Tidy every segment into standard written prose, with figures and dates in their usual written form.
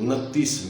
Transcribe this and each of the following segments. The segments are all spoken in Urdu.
29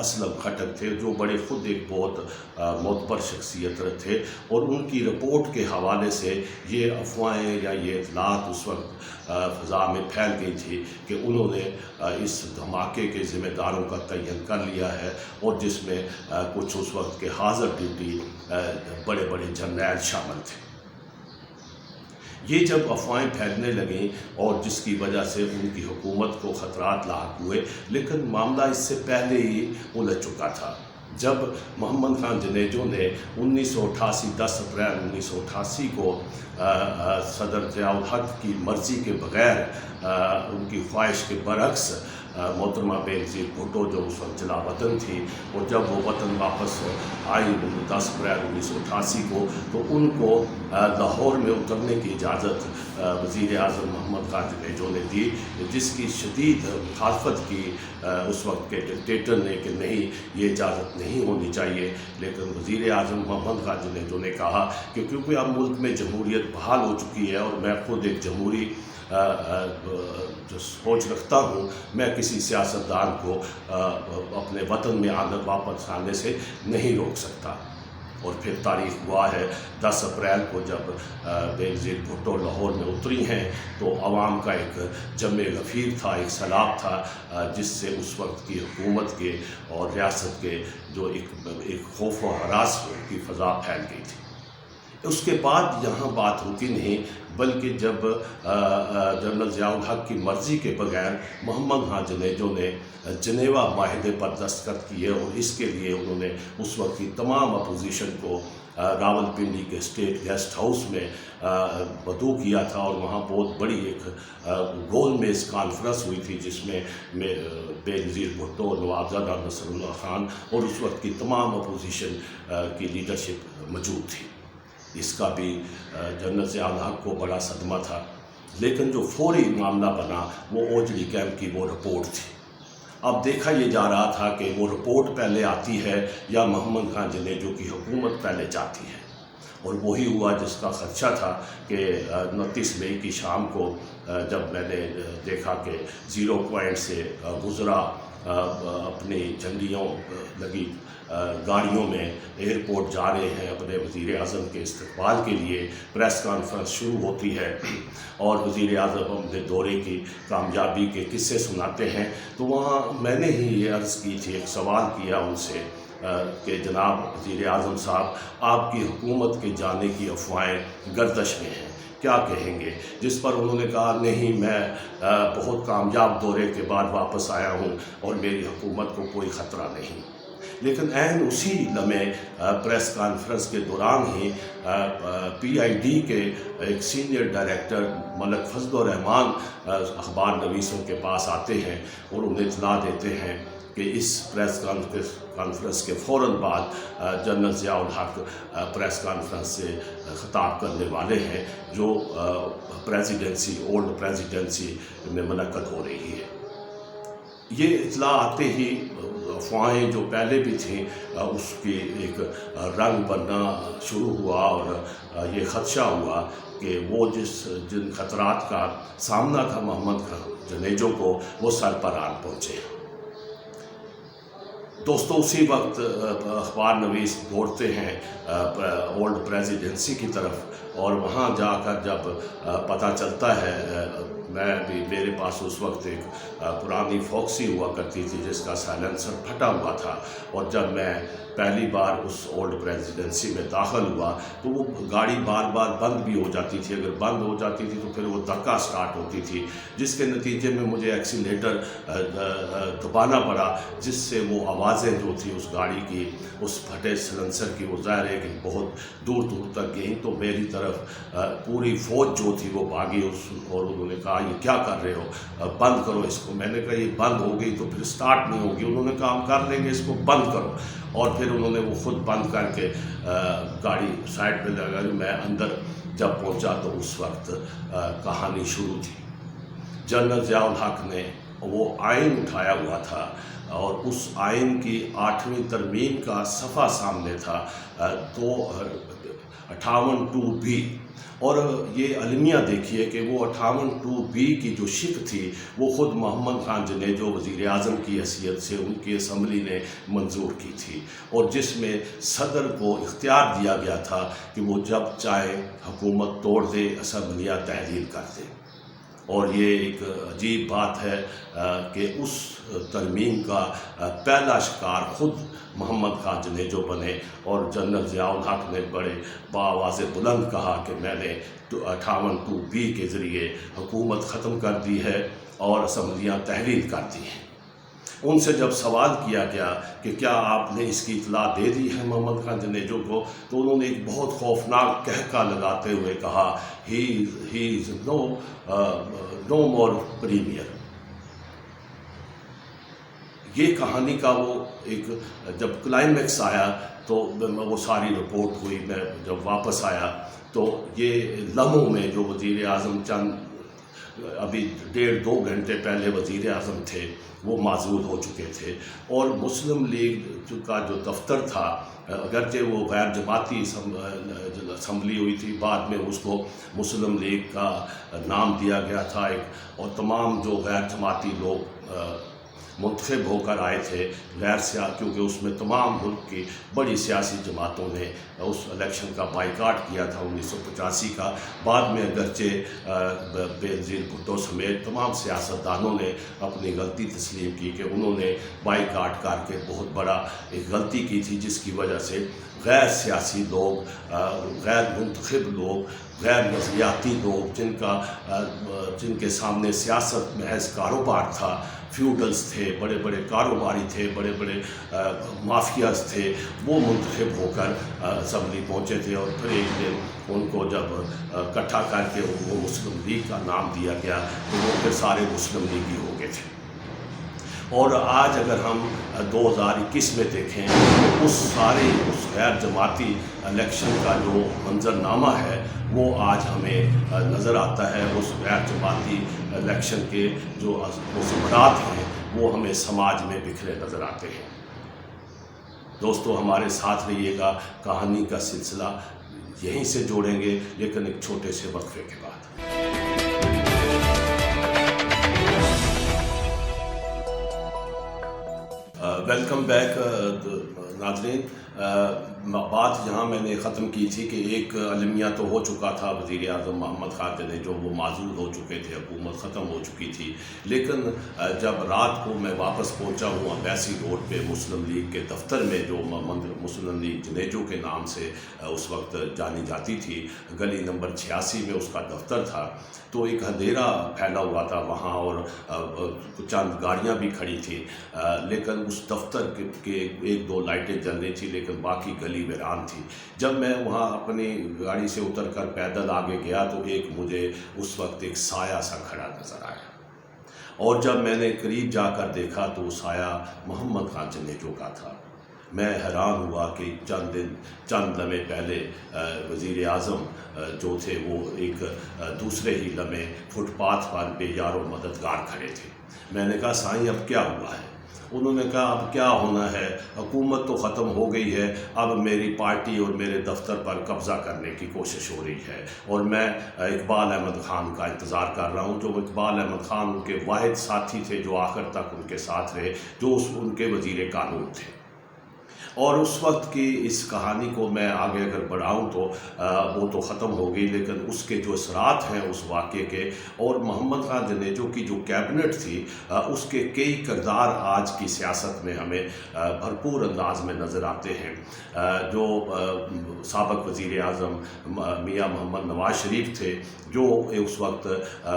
اسلم خٹک تھے، جو بڑے خود ایک بہت معتبر شخصیت تھے، اور ان کی رپورٹ کے حوالے سے یہ افواہیں یا یہ اطلاعات اس وقت فضا میں پھیل گئی تھی کہ انہوں نے اس دھماکے کے ذمہ داروں کا تعین کر لیا ہے، اور جس میں کچھ اس وقت کے حاضر ڈیوٹی بڑے بڑے جرنیل شامل تھے۔ یہ جب افواہیں پھیلنے لگیں اور جس کی وجہ سے ان کی حکومت کو خطرات لاحق ہوئے، لیکن معاملہ اس سے پہلے ہی الجھ چکا تھا۔ جب محمد خان جنیجو نے 10 اپریل 1988 کو صدر ضیاء الحق کی مرضی کے بغیر، ان کی خواہش کے برعکس، محترمہ بینظیر بھٹو جو اس وقت جلا وطن تھی، اور جب وہ وطن واپس آئی 10 اپریل 1988 کو، تو ان کو لاہور میں اترنے کی اجازت وزیر اعظم محمد خان جنیجو نے دی، جس کی شدید مخالفت کی اس وقت کے ڈکٹیٹر نے کہ نہیں، یہ اجازت نہیں ہونی چاہیے۔ لیکن وزیر اعظم محمد خان جنیجو نے کہا کہ کیونکہ اب ملک میں جمہوریت بحال ہو چکی ہے، اور میں خود ایک جمہوری جو سوچ رکھتا ہوں، میں کسی سیاستدان کو اپنے وطن میں واپس آنے سے نہیں روک سکتا۔ اور پھر تاریخ ہوا ہے 10 اپریل کو جب بینظیر بھٹو لاہور میں اتری ہیں، تو عوام کا ایک جمع غفیر تھا، ایک سیلاب تھا، جس سے اس وقت کی حکومت کے اور ریاست کے جو ایک خوف و ہراس کی فضا پھیل گئی تھی۔ اس کے بعد یہاں بات ہوتی نہیں، بلکہ جب جنرل ضیاء الحق کی مرضی کے بغیر محمد خان جنیجو نے جنیوا معاہدے پر دستخط کیے، اور اس کے لیے انہوں نے اس وقت کی تمام اپوزیشن کو راولپنڈی کے اسٹیٹ گیسٹ ہاؤس میں مدعو کیا تھا، اور وہاں بہت بڑی ایک گول میز کانفرنس ہوئی تھی، جس میں بینظیر بھٹو، نوابزادہ نصر اللہ خان اور اس وقت کی تمام اپوزیشن کی لیڈرشپ موجود تھی۔ اس کا بھی جنرل ضیاء الحق کو بڑا صدمہ تھا، لیکن جو فوری معاملہ بنا وہ اوجڑی کیمپ کی وہ رپورٹ تھی۔ اب دیکھا یہ جا رہا تھا کہ وہ رپورٹ پہلے آتی ہے یا محمد خان جنیجو کی حکومت پہلے جاتی ہے، اور وہی ہوا جس کا خدشہ تھا کہ 29 مئی کی شام کو جب میں نے دیکھا کہ 0 پوائنٹ سے گزرا اپنی جھنڈیوں لگی گاڑیوں میں ایئرپورٹ جا رہے ہیں اپنے وزیر اعظم کے استقبال کے لیے، پریس کانفرنس شروع ہوتی ہے اور وزیر اعظم اپنے دورے کی کامیابی کے قصے سناتے ہیں، تو وہاں میں نے ہی یہ عرض کی تھی، ایک سوال کیا ان سے کہ جناب وزیر اعظم صاحب، آپ کی حکومت کے جانے کی افواہیں گردش میں ہیں، کیا کہیں گے؟ جس پر انہوں نے کہا نہیں، میں بہت کامیاب دورے کے بعد واپس آیا ہوں اور میری حکومت کو کوئی خطرہ نہیں۔ لیکن عین اسی لمحے پریس کانفرنس کے دوران ہی PID کے ایک سینئر ڈائریکٹر ملک فضل الرحمان اخبار نویسوں کے پاس آتے ہیں اور انہیں اطلاع دیتے ہیں کہ اس پریس کانفرنس کے فوراً بعد جنرل ضیاء الحق پریس کانفرنس سے خطاب کرنے والے ہیں، جو اولڈ پریزیڈنسی میں منعقد ہو رہی ہے۔ یہ اطلاع آتے ہی افواہیں جو پہلے بھی تھیں اس کی ایک رنگ بننا شروع ہوا، اور یہ خدشہ ہوا کہ وہ جن خطرات کا سامنا تھا محمد خان جنیجو کو، وہ سر پر آن پہنچے۔ دوستو، اسی وقت اخبار نویس دوڑتے ہیں اولڈ پریزیڈنسی کی طرف، اور وہاں جا کر جب پتہ چلتا ہے، میرے پاس اس وقت ایک پرانی فوکسی ہوا کرتی تھی جس کا سائلنسر پھٹا ہوا تھا، اور جب میں پہلی بار اس اولڈ پریزیڈنسی میں داخل ہوا تو وہ گاڑی بار بار بند بھی ہو جاتی تھی، اگر بند ہو جاتی تھی تو پھر وہ دھکا سٹارٹ ہوتی تھی، جس کے نتیجے میں مجھے ایکسیلیٹر دبانا پڑا، جس سے وہ آوازیں جو تھی اس گاڑی کی، اس پھٹے سلنسر کی، وہ ظاہر ہے کہ بہت دور دور تک گئیں، تو میری طرف پوری فوج جو تھی وہ بھاگی، اور انہوں نے کہا یہ کیا کر رہے ہو، بند کرو اس کو۔ میں نے کہا یہ بند ہو گئی تو پھر سٹارٹ نہیں ہوگی۔ انہوں نے کہا ہم کر لیں گے، اس کو بند کرو، اور پھر انہوں نے وہ خود بند کر کے گاڑی سائڈ پہ لگا لی۔ میں اندر جب پہنچا تو اس وقت کہانی شروع تھی۔ جنرل ضیاء الحق نے وہ آئین اٹھایا ہوا تھا، اور اس آئین کی 8ویں ترمیم کا صفحہ سامنے تھا، تو 58(2)B، اور یہ المیہ دیکھیے کہ وہ 58(2)B کی جو شق تھی وہ خود محمد خان جنیجو وزیر اعظم کی حیثیت سے ان کی اسمبلی نے منظور کی تھی، اور جس میں صدر کو اختیار دیا گیا تھا کہ وہ جب چاہے حکومت توڑ دے، اسمبلیاں تحلیل کر دے۔ اور یہ ایک عجیب بات ہے کہ اس ترمیم کا پہلا شکار خود محمد خان جنیجو بنے، اور جنرل ضیاء الحق نے بڑے بآواز بلند کہا کہ میں نے 58(2)B کے ذریعے حکومت ختم کر دی ہے اور اسمبلیاں تحلیل کر دی ہیں۔ ان سے جب سوال کیا گیا کہ کیا آپ نے اس کی اطلاع دے دی ہے محمد خان جنیجو کو، تو انہوں نے ایک بہت خوفناک کہکا لگاتے ہوئے کہا ہی از نو مور پریمیئر۔ یہ کہانی کا وہ ایک جب کلائمیکس آیا تو وہ ساری رپورٹ ہوئی، میں جب واپس آیا تو یہ لمحوں میں جو وزیر اعظم چند ابھی 1.5-2 گھنٹے پہلے وزیر اعظم تھے وہ معزول ہو چکے تھے، اور مسلم لیگ کا جو دفتر تھا، اگرچہ وہ غیر جماعتی اسمبلی ہوئی تھی، بعد میں اس کو مسلم لیگ کا نام دیا گیا تھا اور تمام جو غیر جماعتی لوگ منتخب ہو کر آئے تھے کیونکہ اس میں تمام ملک کی بڑی سیاسی جماعتوں نے اس الیکشن کا بائیکاٹ کیا تھا 1985 کا۔ بعد میں اگرچہ بینظیر بھٹو سمیت تمام سیاستدانوں نے اپنی غلطی تسلیم کی کہ انہوں نے بائیکاٹ کر کے بہت بڑا ایک غلطی کی تھی، جس کی وجہ سے غیر سیاسی لوگ، غیر منتخب لوگ، غیر نظریاتی لوگ، جن کے سامنے سیاست محض کاروبار تھا، فیوڈلز تھے، بڑے بڑے کاروباری تھے، بڑے بڑے مافیاز تھے، وہ منتخب ہو کر اسمبلی پہنچے تھے، اور پھر ایک دن ان کو جب اکٹھا کر کے وہ مسلم لیگ کا نام دیا گیا تو وہ پھر سارے مسلم لیگی ہو گئے تھے۔ اور آج اگر ہم 2021 میں دیکھیں تو اس غیر جماعتی الیکشن کا جو منظرنامہ ہے وہ آج ہمیں نظر آتا ہے، اس غیر جماعتی الیکشن کے جو ثمرات ہیں وہ ہمیں سماج میں بکھرے نظر آتے ہیں۔ دوستو ہمارے ساتھ رہیے گا، کہانی کا سلسلہ یہیں سے جوڑیں گے، لیکن ایک چھوٹے سے وقفے کے بعد۔ ویلکم بیک ناظرین۔ بات یہاں میں نے ختم کی تھی کہ ایک المیہ تو ہو چکا تھا، وزیر اعظم محمد خان جنیجو وہ معزول ہو چکے تھے، حکومت ختم ہو چکی تھی، لیکن جب رات کو میں واپس پہنچا ہوں امبیسی روڈ پہ مسلم لیگ کے دفتر میں، جو مسلم لیگ جنیجو کے نام سے اس وقت جانی جاتی تھی، گلی نمبر 86 میں اس کا دفتر تھا، تو ایک اندھیرا پھیلا ہوا تھا وہاں، اور چند گاڑیاں بھی کھڑی تھیں، لیکن اس دفتر کے 1-2 لائٹیں جل رہی تھی، لیکن باقی گلی ویران تھی۔ جب میں وہاں اپنی گاڑی سے اتر کر پیدل آگے گیا تو مجھے اس وقت ایک سایہ سا کھڑا نظر آیا، اور جب میں نے قریب جا کر دیکھا تو وہ سایہ محمد خان جنیجو کا تھا۔ میں حیران ہوا کہ چند لمحے پہلے وزیر اعظم جو تھے وہ ایک دوسرے ہی لمحے فٹ پاتھ پر بے یار و مددگار کھڑے تھے۔ میں نے کہا سائیں اب کیا ہوا ہے؟ انہوں نے کہا اب کیا ہونا ہے، حکومت تو ختم ہو گئی ہے، اب میری پارٹی اور میرے دفتر پر قبضہ کرنے کی کوشش ہو رہی ہے، اور میں اقبال احمد خان کا انتظار کر رہا ہوں۔ جو اقبال احمد خان ان کے واحد ساتھی تھے جو آخر تک ان کے ساتھ رہے، جو ان کے وزیر قانون تھے۔ اور اس وقت کی اس کہانی کو میں آگے اگر بڑھاؤں تو وہ تو ختم ہو گئی، لیکن اس کے جو اثرات ہیں اس واقعے کے، اور محمد خان جنیجو کی جو کیبنٹ تھی اس کے کئی کردار آج کی سیاست میں ہمیں بھرپور انداز میں نظر آتے ہیں۔ جو سابق وزیر اعظم میاں محمد نواز شریف تھے، جو اس وقت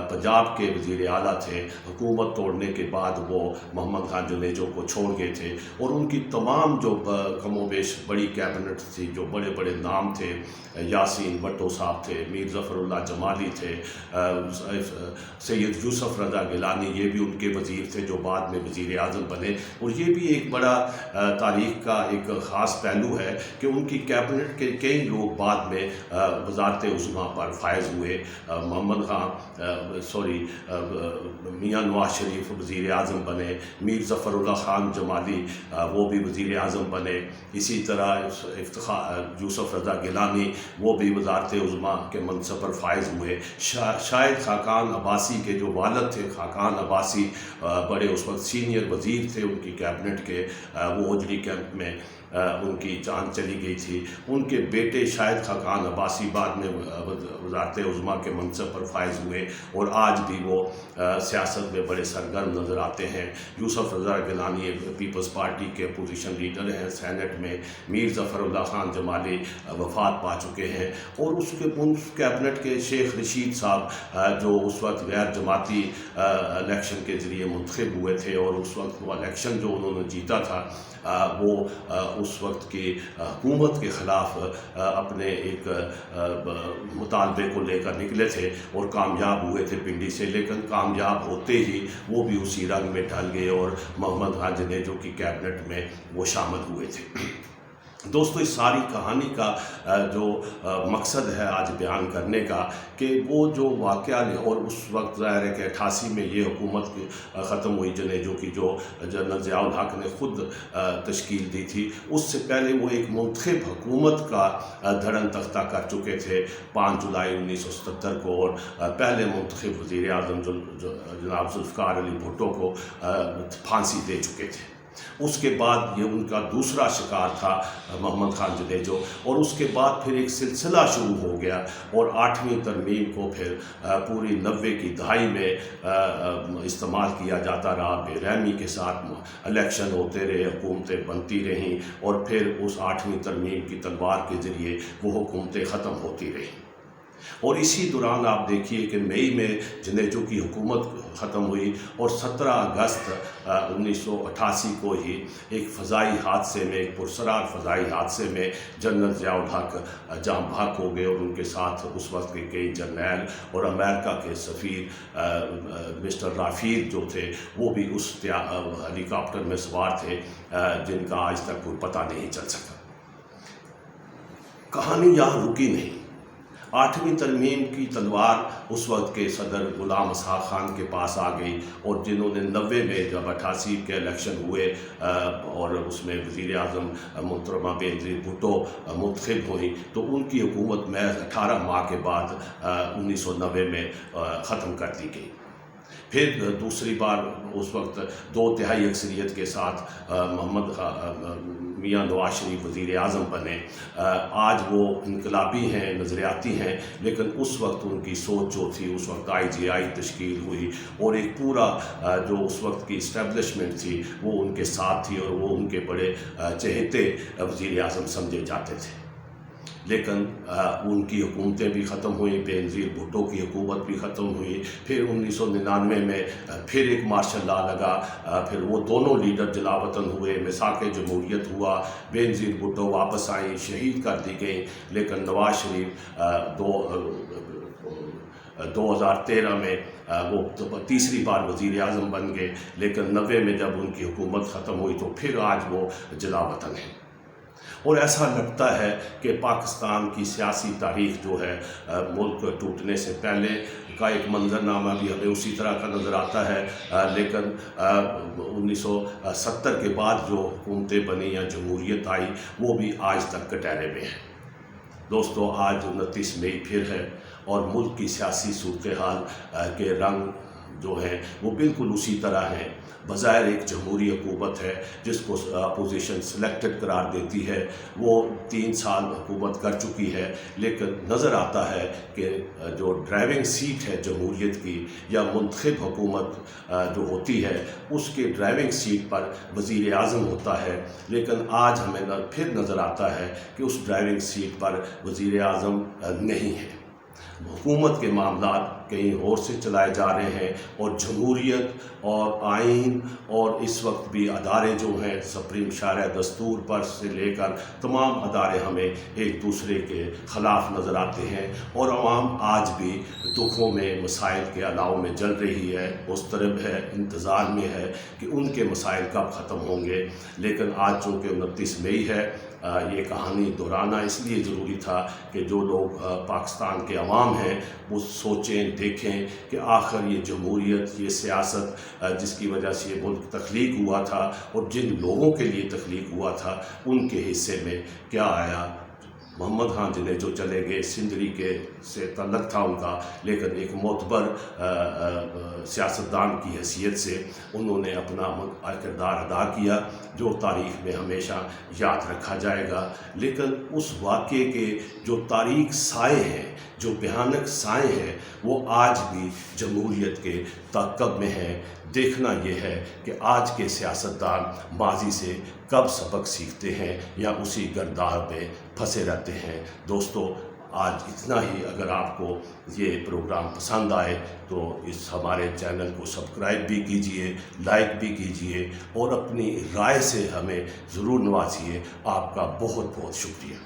پنجاب کے وزیر اعلیٰ تھے، حکومت توڑنے کے بعد وہ محمد خان جنیجو کو چھوڑ گئے تھے، اور ان کی تمام جو کم و بیش بڑی کیبنٹ تھی، جو بڑے بڑے نام تھے، یاسین بھٹو صاحب تھے، میر ظفر اللہ جمالی تھے، سید یوسف رضا گیلانی، یہ بھی ان کے وزیر تھے جو بعد میں وزیر اعظم بنے۔ اور یہ بھی ایک بڑا تاریخ کا ایک خاص پہلو ہے کہ ان کی کیبنٹ کے کئی لوگ بعد میں وزارت عظمیٰ پر فائز ہوئے۔ میاں نواز شریف وزیر اعظم بنے، میر ظفر اللہ خان جمالی وہ بھی وزیر اعظم بنے، بڑھے. اسی طرح یوسف رضا گیلانی وہ بھی وزارت عظمیٰ کے منصب پر فائز ہوئے. شاہد خاقان عباسی کے جو والد تھے، خاقان عباسی بڑے اس وقت سینئر وزیر تھے ان کی کیبنٹ کے، وہ اجڑی کیمپ میں ان کی جان چلی گئی تھی. ان کے بیٹے شاہد خاقان عباسی بعد میں وزارت عظمیٰ کے منصب پر فائز ہوئے اور آج بھی وہ سیاست میں بڑے سرگرم نظر آتے ہیں. یوسف رضا گیلانی پیپلز پارٹی کے اپوزیشن لیڈر ہیں سینٹ میں. میر ظفر اللہ خان جمالی وفات پا چکے ہیں. اور اس کیبنٹ کے شیخ رشید صاحب جو اس وقت غیر جماعتی الیکشن کے ذریعے منتخب ہوئے تھے، اور اس وقت وہ الیکشن جو انہوں نے جیتا تھا وہ اس وقت کی حکومت کے خلاف اپنے ایک مطالبے کو لے کر نکلے تھے اور کامیاب ہوئے تھے پنڈی سے. لیکن کامیاب ہوتے ہی وہ بھی اسی رنگ میں ڈھل گئے اور محمد خان جنیجو کی کیبنٹ میں وہ شامل ہوئے تھے. دوستو، اس ساری کہانی کا جو مقصد ہے آج بیان کرنے کا کہ وہ جو واقعہ اور اس وقت ظاہر ہے کہ 88 میں یہ حکومت ختم ہوئی جنیجو کی، جو جنرل ضیاء الحق نے خود تشکیل دی تھی. اس سے پہلے وہ ایک منتخب حکومت کا دھڑن تختہ کر چکے تھے 5 جولائی 1977 کو، اور پہلے منتخب وزیر اعظم جناب ذوالفقار علی بھٹو کو پھانسی دے چکے تھے. اس کے بعد یہ ان کا دوسرا شکار تھا محمد خان جنیجو، اور اس کے بعد پھر ایک سلسلہ شروع ہو گیا اور 8ویں ترمیم کو پھر پوری 90 کی دہائی میں استعمال کیا جاتا رہا. بے رحمی کے ساتھ الیکشن ہوتے رہے، حکومتیں بنتی رہیں، اور پھر اس 8ویں ترمیم کی تلوار کے ذریعے وہ حکومتیں ختم ہوتی رہیں. اور اسی دوران آپ دیکھیے کہ مئی میں جنیجو کی حکومت ختم ہوئی، اور 17 اگست 1988 کو ہی ایک فضائی حادثے میں، ایک پرسرار فضائی حادثے میں جنرل ضیاء الحق جاں بحق ہو گئے، اور ان کے ساتھ اس وقت کے کئی جرنیل اور امریکہ کے سفیر مسٹر رافیل جو تھے وہ بھی اس ہیلی کاپٹر میں سوار تھے، جن کا آج تک کوئی پتہ نہیں چل سکا. کہانی یہاں رکی نہیں. 8ویں ترمیم کی تلوار اس وقت کے صدر غلام اسحاق خان کے پاس آ گئی، اور جنہوں نے 90 میں جب 88 کے الیکشن ہوئے اور اس میں وزیر اعظم محترمہ بینظیر بھٹو منتخب ہوئی، تو ان کی حکومت محض 18 ماہ کے بعد 1990 میں ختم کر دی گئی. پھر دوسری بار اس وقت 2/3 اکثریت کے ساتھ محمد میاں نواز شریف وزیر اعظم بنے. آج وہ انقلابی ہیں، نظریاتی ہیں، لیکن اس وقت ان کی سوچ جو تھی، اس وقت IGI تشکیل ہوئی، اور ایک پورا جو اس وقت کی اسٹیبلشمنٹ تھی وہ ان کے ساتھ تھی، اور وہ ان کے بڑے چہیتے وزیر اعظم سمجھے جاتے تھے. لیکن ان کی حکومتیں بھی ختم ہوئیں، بینظیر بھٹو کی حکومت بھی ختم ہوئی. پھر 1999 میں پھر ایک مارشل لا لگا، پھر وہ دونوں لیڈر جلا وطن ہوئے، میثاق جمہوریت ہوا، بینظیر بھٹو واپس آئیں، شہید کر دی گئیں. لیکن نواز شریف 2013 میں وہ تیسری بار وزیر اعظم بن گئے. لیکن 90 میں جب ان کی حکومت ختم ہوئی تو پھر آج وہ جلا وطن ہیں. اور ایسا لگتا ہے کہ پاکستان کی سیاسی تاریخ جو ہے ملک ٹوٹنے سے پہلے کا ایک منظرنامہ بھی ہمیں اسی طرح کا نظر آتا ہے. لیکن 1970 کے بعد جو حکومتیں بنی یا جمہوریت آئی وہ بھی آج تک کٹہرے میں ہیں. دوستو، آج 29 مئی پھر ہے، اور ملک کی سیاسی صورتحال کے رنگ جو ہیں وہ بالکل اسی طرح ہیں. بظاہر ایک جمہوری حکومت ہے جس کو اپوزیشن سلیکٹڈ قرار دیتی ہے، وہ 3 سال حکومت کر چکی ہے. لیکن نظر آتا ہے کہ جو ڈرائیونگ سیٹ ہے جمہوریت کی یا منتخب حکومت جو ہوتی ہے اس کے ڈرائیونگ سیٹ پر وزیر اعظم ہوتا ہے. لیکن آج ہمیں پھر نظر آتا ہے کہ اس ڈرائیونگ سیٹ پر وزیر اعظم نہیں ہے. حکومت کے معاملات کہیں اور سے چلائے جا رہے ہیں، اور جمہوریت اور آئین اور اس وقت بھی ادارے جو ہیں سپریم شارع دستور پر سے لے کر تمام ادارے ہمیں ایک دوسرے کے خلاف نظر آتے ہیں. اور عوام آج بھی دکھوں میں، مسائل کے علاوہ میں جل رہی ہے، مضطرب ہے، انتظار میں ہے کہ ان کے مسائل کب ختم ہوں گے. لیکن آج چونکہ 29 مئی ہے یہ کہانی دہرانا اس لیے ضروری تھا کہ جو لوگ پاکستان کے عوام ہیں وہ سوچیں دیکھیں کہ آخر یہ جمہوریت، یہ سیاست جس کی وجہ سے یہ ملک تخلیق ہوا تھا اور جن لوگوں کے لیے تخلیق ہوا تھا ان کے حصے میں کیا آیا۔ محمد خان جنہیں جو چلے گئے سندری کے سے تعلق تھا ان کا، لیکن ایک معتبر سیاستدان کی حیثیت سے انہوں نے اپنا کردار ادا کیا جو تاریخ میں ہمیشہ یاد رکھا جائے گا۔ لیکن اس واقعے کے جو تاریک سائے ہیں، جو بھیانک سائے ہیں، وہ آج بھی جمہوریت کے تعاقب میں ہیں۔ دیکھنا یہ ہے کہ آج کے سیاستدان ماضی سے کب سبق سیکھتے ہیں یا اسی گردار میں پھنسے رہتے ہیں۔ دوستو، آج اتنا ہی۔ اگر آپ کو یہ پروگرام پسند آئے تو اس ہمارے چینل کو سبسکرائب بھی کیجئے، لائک بھی کیجئے اور اپنی رائے سے ہمیں ضرور نوازیے۔ آپ کا بہت بہت شکریہ۔